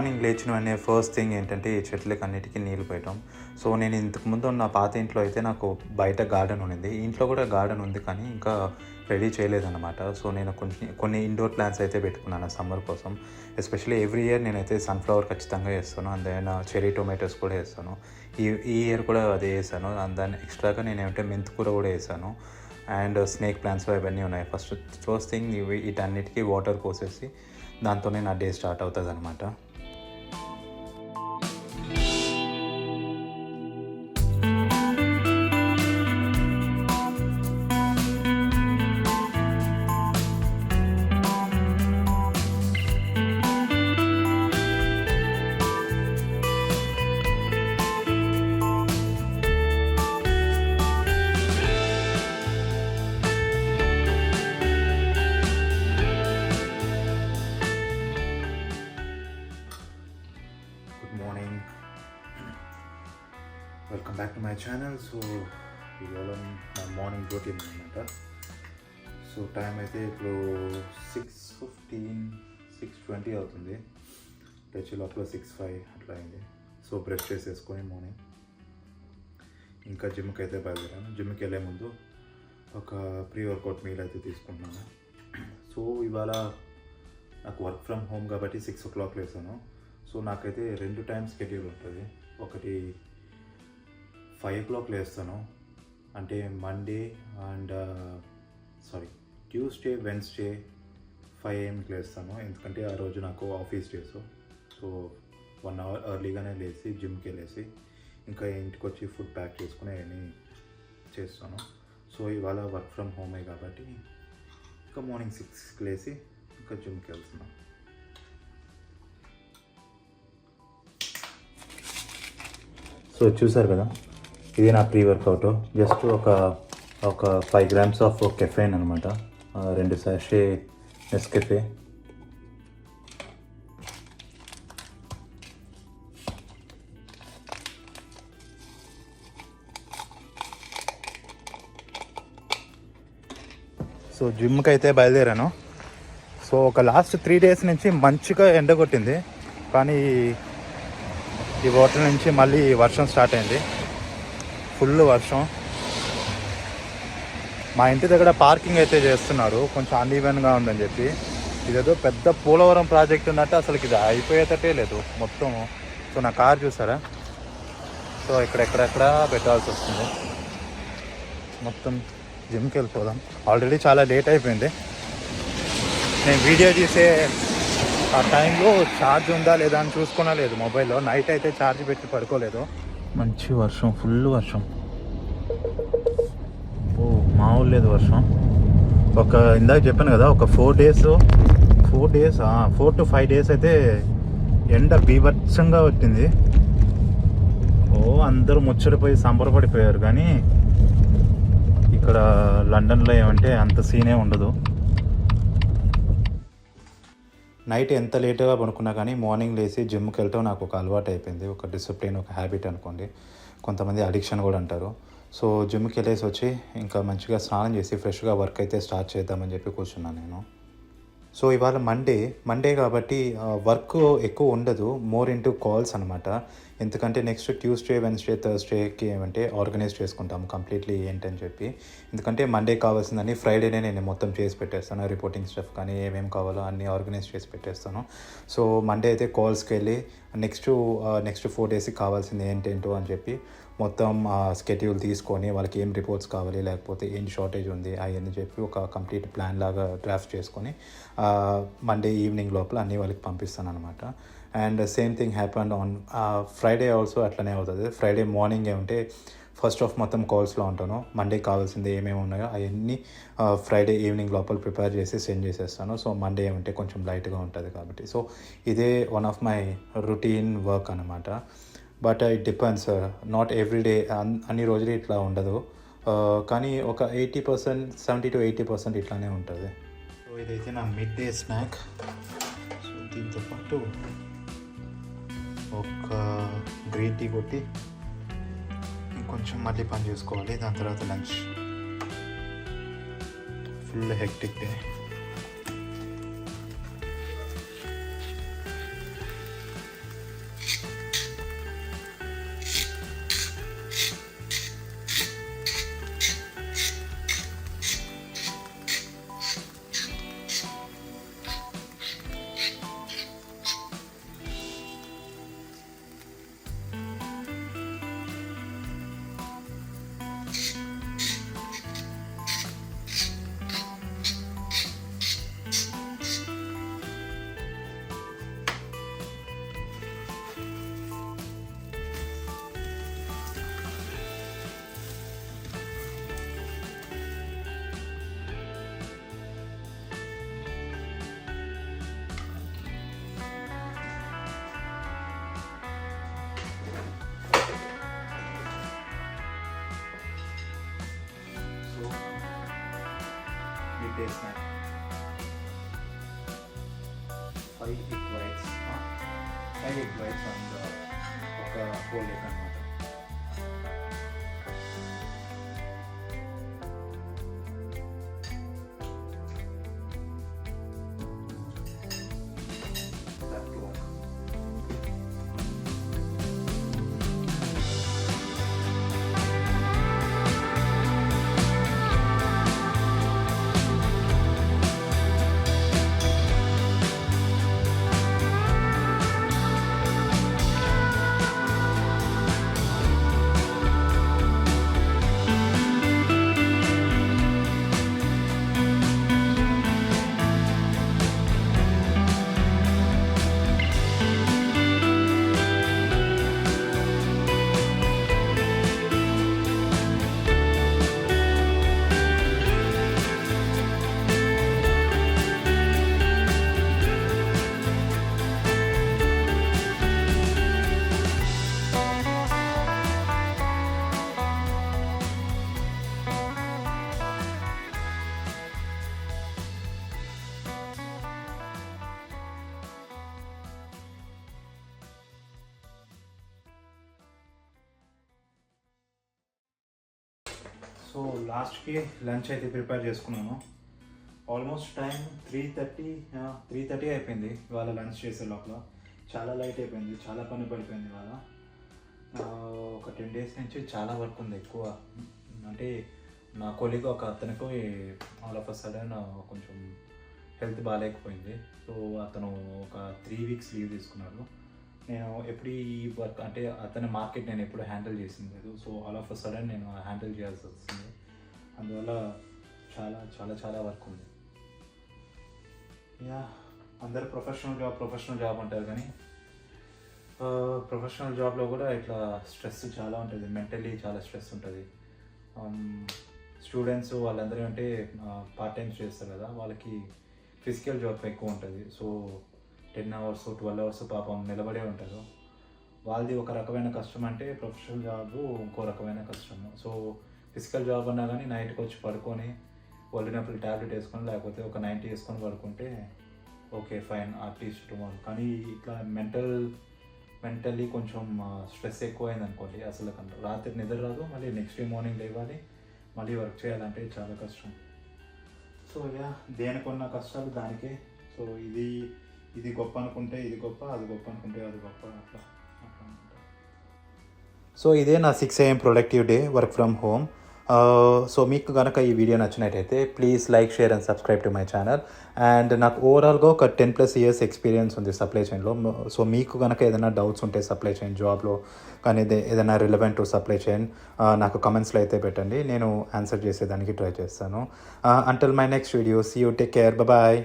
Morning లేచిన first thing ఏంటంటే ఈ చెట్లకి అన్నిటికీ నీళ్ళు పెట్టడం. సో నేను ఇంతకుముందు ఉన్న పాత ఇంట్లో అయితే నాకు బయట గార్డెన్ ఉండింది, ఇంట్లో కూడా గార్డెన్ ఉంది కానీ ఇంకా రెడీ చేయలేదన్నమాట. సో నేను కొన్ని ఇండోర్ ప్లాంట్స్ అయితే పెట్టుకున్నాను సమ్మర్ కోసం. ఎస్పెషల్లీ ఎవ్రీ ఇయర్ నేనైతే సన్ఫ్లవర్ ఖచ్చితంగా వేస్తాను, అండ్ దెన్ చెరీ టొమాటోస్ కూడా వేస్తాను. ఈ ఇయర్ కూడా అదే వేసాను. అండ్ దాన్ని ఎక్స్ట్రాగా నేను ఏమంటే మెంతికూర కూడా వేసాను, అండ్ స్నేక్ ప్లాంట్స్ ఇవన్నీ ఉన్నాయి. ఫస్ట్ థింగ్ వీటన్నిటికీ వాటర్ పోసేసి దాంతోనే నా డే స్టార్ట్ అవుతుంది అనమాట. Welcome back to my channel. So ఇవాళ నా మార్నింగ్ రొటీన్ అనమాట. సో టైం అయితే ఇప్పుడు 6:20 అవుతుంది. లేచి లోపల 6:05 అట్లా అయింది. సో బ్రష్ చేసేసుకొని మార్నింగ్ ఇంకా జిమ్కి అయితే బయలుదేరాను. జిమ్కి వెళ్ళే ముందు ఒక ప్రీ వర్కౌట్ మీల్ అయితే తీసుకుంటున్నాను. సో ఇవాళ నాకు వర్క్ ఫ్రమ్ హోమ్ కాబట్టి 6 o'clock లేసాను. సో నాకైతే 2 టైమ్స్ షెడ్యూల్ ఉంటుంది. ఒకటి 5 o'clock లేస్తాను, అంటే ట్యూస్డే వెన్స్డే 5 AM లేస్తాను, ఎందుకంటే ఆ రోజు నాకు ఆఫీస్ డేస్. సో 1 hour ఎర్లీగానే లేచి జిమ్కి వెళ్ళేసి ఇంకా ఇంటికి వచ్చి ఫుడ్ ప్యాక్ చేసుకుని అవన్నీ చేస్తాను. సో ఇవాళ వర్క్ ఫ్రమ్ హోమే కాబట్టి ఇంకా మార్నింగ్ 6కి లేచి ఇంకా జిమ్కి వెళ్తున్నాను. సో చూసారు కదా, ఇది నా ప్రీ వర్కౌట్. జస్ట్ ఒక 5 grams ఆఫ్ కెఫెయిన్ అనమాట, 2 sachet నెస్కెఫే, సో జిమ్కి అయితే బయలుదేరాను. సో ఒక లాస్ట్ 3 days నుంచి మంచిగా ఎండ కొట్టింది, కానీ ఈ హోటల్ నుంచి మళ్ళీ వర్షం స్టార్ట్ అయింది, ఫుల్ వర్షం. మా ఇంటి దగ్గర పార్కింగ్ అయితే చేస్తున్నారు, కొంచెం అన్ఈవెన్గా ఉందని చెప్పి. ఇదేదో పెద్ద పోలవరం ప్రాజెక్ట్ ఉన్నట్టు అసలుకి ఇది అయిపోయేటట్టే లేదు మొత్తం. సో నా కార్ చూసారా, సో ఎక్కడెక్కడెక్కడ పెట్టాల్సి వస్తుంది. మొత్తం జిమ్కి వెళ్ళిపోదాం. ఆల్రెడీ చాలా లేట్ అయిపోయింది. నేను వీడియో తీసే ఆ టైంలో ఛార్జ్ ఉందా లేదా అని చూసుకున్నా లేదు మొబైల్లో. నైట్ అయితే ఛార్జ్ పెట్టి పడుకోలేదు. మంచి వర్షం, ఫుల్ వర్షం, మామూలు లేదు వర్షం. ఇందాక చెప్పాను కదా, ఒక 4 to 5 days అయితే ఎండ బీభత్సంగా వచ్చింది. అందరూ ముచ్చడిపోయి సంబరపడిపోయారు. కానీ ఇక్కడ లండన్లో ఏమంటే అంత సీనే ఉండదు. నైట్ ఎంత లేట్గా పడుకున్నా కానీ మార్నింగ్ లేచి జిమ్కి వెళ్ళటం నాకు ఒక అలవాటు అయిపోయింది, ఒక డిసిప్లిన్, ఒక హ్యాబిట్ అనుకోండి. కొంతమంది అడిక్షన్ కూడా అంటారు. సో జిమ్కి వెళ్ళేసి వచ్చి ఇంకా మంచిగా స్నానం చేసి ఫ్రెష్గా వర్క్ అయితే స్టార్ట్ చేద్దామని చెప్పి కూర్చున్నాను నేను. సో ఇవాళ మండే కాబట్టి వర్క్ ఎక్కువ ఉండదు, మోర్ ఇంటూ కాల్స్ అనమాట. ఎందుకంటే నెక్స్ట్ ట్యూస్డే వెన్స్డే థర్స్డేకి ఏమంటే ఆర్గనైజ్ చేసుకుంటాము కంప్లీట్లీ ఏంటని చెప్పి. ఎందుకంటే మండే కావాల్సిందని ఫ్రైడేనే నేను మొత్తం చేసి పెట్టేస్తాను, రిపోర్టింగ్ స్టఫ్ కానీ ఏమేమి కావాలో అన్నీ ఆర్గనైజ్ చేసి పెట్టేస్తాను. సో మండే అయితే కాల్స్కి వెళ్ళి నెక్స్ట్ 4 daysకి కావాల్సింది ఏంటేంటో అని చెప్పి మొత్తం స్కెడ్యూల్ తీసుకొని వాళ్ళకి ఏం రిపోర్ట్స్ కావాలి, లేకపోతే ఏంటి షార్టేజ్ ఉంది అవన్నీ చెప్పి ఒక కంప్లీట్ ప్లాన్ లాగా డ్రాఫ్ట్ చేసుకొని మండే ఈవినింగ్ లోపల అన్నీ వాళ్ళకి పంపిస్తాను అనమాట. And same thing happened on Friday also అట్లనే అవుతుంది. ఫ్రైడే మార్నింగ్ ఏమంటే ఫస్ట్ ఆఫ్ మొత్తం కాల్స్లో ఉంటాను. మండే కావాల్సింది ఏమేమి ఉన్నాయో అవన్నీ ఫ్రైడే ఈవినింగ్ లోపల ప్రిపేర్ చేసి సెండ్ చేసేస్తాను. సో మండే ఏమంటే కొంచెం లైట్గా ఉంటుంది కాబట్టి. సో ఇదే one of my routine work అనమాట. But it depends, not everyday, అన్ని రోజులు ఇట్లా ఉండదు. కానీ ఒక 70 to 80% ఇట్లానే ఉంటుంది. సో ఇదైతే నా మిడ్ డే స్నాక్. సో దీంతో పాటు ఒక గ్రీన్ టీ కొట్టి ఇంకొంచెం మళ్ళీ పని చేసుకోవాలి. దాని తర్వాత lunch. Full hectic day. Mid day snack 5 egg whites, 5 egg whites and ఒక whole egg అన్నమాట. సో లాస్ట్కి లంచ్ అయితే ప్రిపేర్ చేసుకున్నాను. ఆల్మోస్ట్ టైం 3:30 అయిపోయింది ఇవాళ లంచ్ చేసే లోపల. చాలా లైట్ అయిపోయింది, చాలా పని పడిపోయింది ఇవాళ. ఒక 10 days నుంచి చాలా వర్క్ ఉంది ఎక్కువ. అంటే నా కొలీగ్ ఒక అతనికి ఆల్ ఆఫ్ అ సడన్ కొంచెం హెల్త్ బాగాలేకపోయింది. సో అతను ఒక 3 weeks లీవ్ తీసుకున్నాడు. నేను ఎప్పుడు ఈ వర్క్ అంటే అతని మార్కెట్ నేను ఎప్పుడు హ్యాండిల్ చేసింది లేదు. So all of a sudden నేను హ్యాండిల్ చేయాల్సి వస్తుంది. అందువల్ల చాలా చాలా చాలా వర్క్ ఉంది. యా, అందరు ప్రొఫెషనల్ జాబ్ అంటారు, కానీ ప్రొఫెషనల్ జాబ్లో కూడా ఇట్లా స్ట్రెస్ చాలా ఉంటుంది. మెంటల్లీ చాలా స్ట్రెస్ ఉంటుంది. స్టూడెంట్స్ వాళ్ళందరూ అంటే పార్ట్ టైమ్స్ చేస్తారు కదా, వాళ్ళకి ఫిజికల్ జాబ్ ఎక్కువ ఉంటుంది. సో 10 hours 12 hours పాపం నిలబడే ఉంటారు. వాళ్ళది ఒక రకమైన కష్టం అంటే ప్రొఫెషనల్ జాబ్ ఇంకో రకమైన కష్టము. సో ఫిజికల్ జాబ్ అన్నా కానీ నైట్కి వచ్చి పడుకొని ఒళ్ళినప్పుడు ట్యాబ్లెట్ వేసుకొని లేకపోతే ఒక 90 వేసుకొని పడుకుంటే ఓకే ఫైన్ అట్లీస్ట్ టుమారో. కానీ ఇట్లా మెంటల్లీ కొంచెం స్ట్రెస్ ఎక్కువైంది అనుకోండి, అసలు రాత్రి నిద్ర రాదు, మళ్ళీ నెక్స్ట్ డే మార్నింగ్ లేవాలి, మళ్ళీ వర్క్ చేయాలంటే చాలా కష్టం. సో యా, దేనికున్న కష్టాలు దానికే. సో ఇది గొప్ప అనుకుంటే ఇది గొప్ప, అది గొప్ప అనుకుంటే అది గొప్ప, అట్లా. సో ఇదే నా 6 AM productive day work from home. So మీకు కనుక ఈ వీడియో నచ్చినట్టయితే please like, share and subscribe to my channel. And నాకు ఓవరాల్గా ఒక 10+ years ఎక్స్పీరియన్స్ ఉంది సప్లై చైన్లో. సో మీకు కనుక ఏదైనా డౌట్స్ ఉంటే సప్లై చైన్ జాబ్లో కానీ ఏదైనా రిలవెంట్ టు సప్లై చైన్ నాకు కమెంట్స్లో అయితే పెట్టండి, నేను ఆన్సర్ చేసేదానికి ట్రై చేస్తాను. Until my next video, see you, take care, bye.